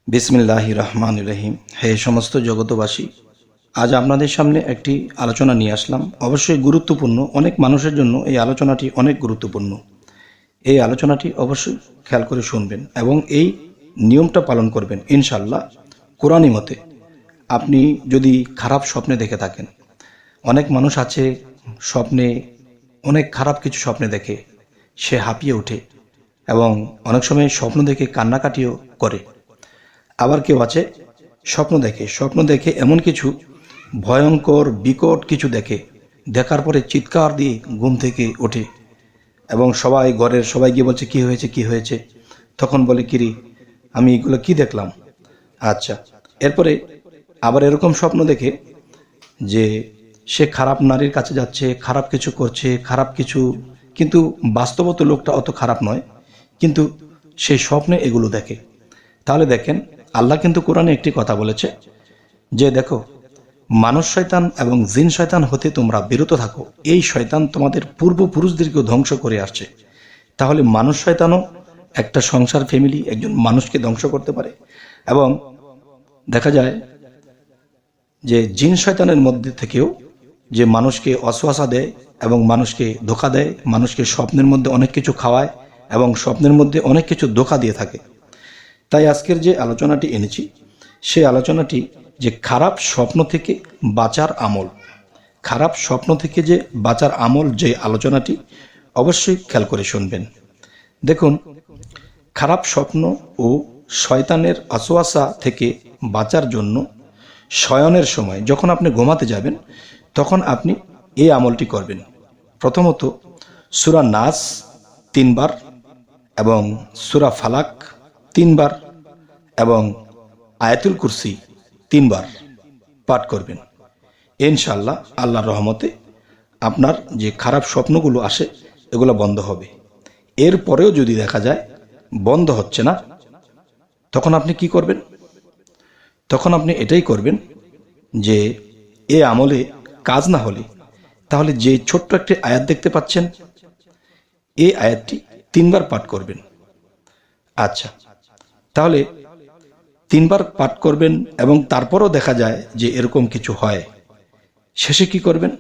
বিসমিল্লাহির রহমানির রহিম। হে সমস্ত জগতবাসী, আজ আপনাদের সামনে একটি আলোচনা নিয়ে আসলাম। অবশ্যই গুরুত্বপূর্ণ, অনেক মানুষের জন্য এই আলোচনাটি অনেক গুরুত্বপূর্ণ। এই আলোচনাটি অবশ্যই খেয়াল করে শুনবেন এবং এই নিয়মটা পালন করবেন ইনশাল্লাহ। কোরআনী মতে আপনি যদি খারাপ স্বপ্নে দেখে থাকেন, অনেক মানুষ আছে স্বপ্নে অনেক খারাপ কিছু স্বপ্নে দেখে সে হাঁপিয়ে ওঠে এবং অনেক সময় স্বপ্ন দেখে কান্নাকাটিও করে। আবার কেউ আছে স্বপ্ন দেখে এমন কিছু ভয়ঙ্কর বিকট কিছু দেখার পরে চিৎকার দিয়ে ঘুম থেকে ওঠে এবং ঘরের সবাই গিয়ে বলছে কি হয়েছে। তখন বলে কিরে, আমি এগুলো কি দেখলাম। আচ্ছা, এরপরে আবার এরকম স্বপ্ন দেখে যে সে খারাপ নারীর কাছে যাচ্ছে, খারাপ কিছু করছে, খারাপ কিছু, কিন্তু বাস্তবত লোকটা অত খারাপ নয়, কিন্তু সেই স্বপ্নে এগুলো দেখে। তাহলে দেখেন, আল্লাহ কিন্তু কোরআনে একটি কথা বলেছে যে দেখো, মানুষ শয়তান এবং জিন শয়তান হতে তোমরা বিরত থাকো। এই শয়তান তোমাদের পূর্বপুরুষদেরকেও ধ্বংস করে আসছে। তাহলে মানুষ শয়তানও একটা সংসার ফ্যামিলি, একজন মানুষকে ধ্বংস করতে পারে। এবং দেখা যায় যে জিন শয়তানের মধ্যে থেকেও যে মানুষকে অসওয়াসা দেয় এবং মানুষকে ধোঁকা দেয়, মানুষকে স্বপ্নের মধ্যে অনেক কিছু খাওয়ায় এবং স্বপ্নের মধ্যে অনেক কিছু ধোঁকা দিয়ে থাকে। তাই আজকের যে আলোচনাটি এনেছি, সেই আলোচনাটি যে খারাপ স্বপ্ন থেকে বাঁচার আমল, খারাপ স্বপ্ন থেকে যে বাঁচার আমল, যে আলোচনাটি অবশ্যই খেয়াল করে শুনবেন। দেখুন, খারাপ স্বপ্ন ও শয়তানের অসওয়াসা থেকে বাঁচার জন্য শয়নের সময় যখন আপনি ঘুমাতে যাবেন, তখন আপনি এই আমলটি করবেন। প্রথমত সূরা নাস 3 বার এবং সূরা ফালাক 3 বার এবং আয়াতুল কুরসি 3 বার পাঠ করবেন। ইনশাআল্লাহ আল্লাহর রহমতে আপনার যে খারাপ স্বপ্নগুলো আসে এগুলো বন্ধ হবে। এরপরেও যদি দেখা যায় বন্ধ হচ্ছে না, তখন আপনি কি করবেন? তখন আপনি এটাই করবেন যে এ আমলে কাজ না হলে তাহলে যে ছোট্ট একটি আয়াত দেখতে পাচ্ছেন, এই আয়াতটি 3 বার পাঠ করবেন। আচ্ছা, তাহলে 3 বার পাঠ করবেন এবং তারপরও দেখা যায় যে এরকম কিছু হয়, শেষে কি করবেন?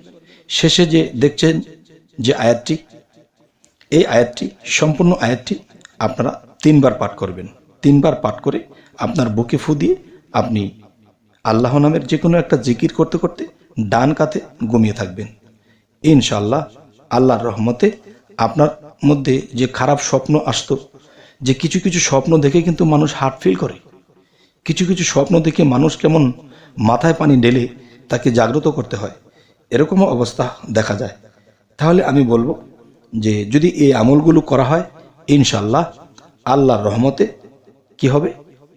শেষে যে দেখছেন যে আয়াতটি, এই আয়াতটি, সম্পূর্ণ আয়াতটি আপনারা 3 বার পাঠ করবেন। 3 বার পাঠ করে আপনার বুকে ফু দিয়ে আপনি আল্লাহ নামের যে কোনো একটা জিকির করতে করতে ডান কাতে ঘুমিয়ে থাকবেন। ইনশাআল্লাহ আল্লাহর রহমতে আপনার মধ্যে যে খারাপ স্বপ্ন আসতো, যে কিছু কিছু স্বপ্ন দেখে কিন্তু মানুষ হার্ট ফিল করে, কিছু কিছু স্বপ্ন দেখে মানুষ কেমন মাথায় পানি ঢেলে তাকে জাগ্রত করতে হয়, এরকমও অবস্থা দেখা যায়। তাহলে আমি বলবো যে যদি এই আমলগুলো করা হয়, ইনশাআল্লাহ আল্লাহর রহমতে কি হবে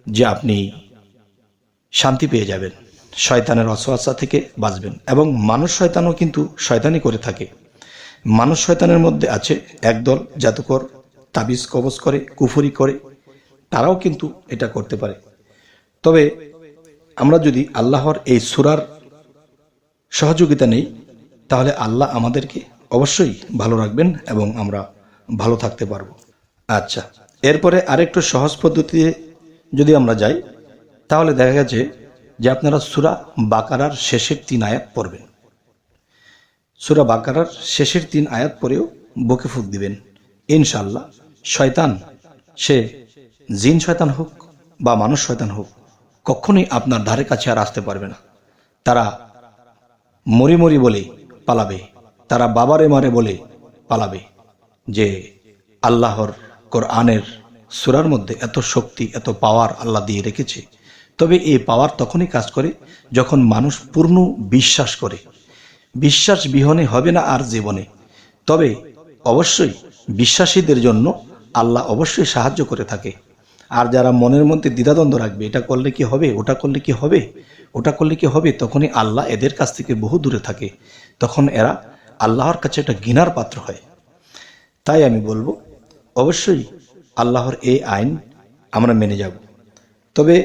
যে আপনি শান্তি পেয়ে যাবেন, শয়তানের অসওয়াসা থেকে বাঁচবেন। এবং মানুষ শয়তানও কিন্তু শয়তানি করে থাকে। মানুষ শয়তানের মধ্যে আছে একদল জাদুকর, তাবিজ কবজ করে, কুফরি করে, তারাও কিন্তু এটা করতে পারে। তবে আমরা যদি আল্লাহর এই সূরার সহযোগিতা নেই, তাহলে আল্লাহ আমাদেরকে অবশ্যই ভালো রাখবেন এবং আমরা ভালো থাকতে পারবো। আচ্ছা, এরপরে আরেকটু সহজ পদ্ধতিতে যদি আমরা যাই, তাহলে দেখা গেছে যে আপনারা সূরা বাকারার শেষের 3 আয়াত পড়বেন। সূরা বাকারার শেষের 3 আয়াত পরেও বুকে ফুঁক দিবেন। ইনশাআল্লাহ শয়তান, সে জিন শয়তান হোক বা মানুষ শয়তান হোক, কখনোই আপনার ধারে কাছে আর আসতে পারবে না। তারা মরি মরি বলে পালাবে, তারা বাবারে মারে বলে পালাবে। যে আল্লাহর কোরআনের সূরার মধ্যে এত শক্তি, এত পাওয়ার আল্লাহ দিয়ে রেখেছে। তবে এই পাওয়ার তখনই কাজ করে যখন মানুষ পূর্ণ বিশ্বাস করে। বিশ্বাস বিহনে হবে না আর জীবনে। তবে অবশ্যই বিশ্বাসীদের জন্য আল্লাহ অবশ্যই সাহায্য করে থাকে। আর যারা মনের মধ্যে দ্বিধাদ্বন্দ্ব রাখবে, এটা করলে কি হবে, ওটা করলে কি হবে, ওটা করলে কি হবে, তখনই আল্লাহ এদের কাছ থেকে বহু দূরে থাকে। তখন এরা আল্লাহর কাছে একটা ঘৃণার পাত্র হয়। তাই আমি বলবো অবশ্যই আল্লাহর এই আইন আমরা মেনে যাব। তবে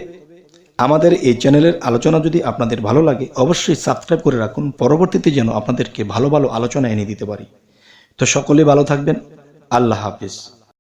আমাদের এই চ্যানেলের আলোচনা যদি আপনাদের ভালো লাগে, অবশ্যই সাবস্ক্রাইব করে রাখুন, পরবর্তীতে যেন আপনাদেরকে ভালো ভালো আলোচনা এনে দিতে পারি। তো সকলে ভালো থাকবেন। আল্লাহ হাফিজ।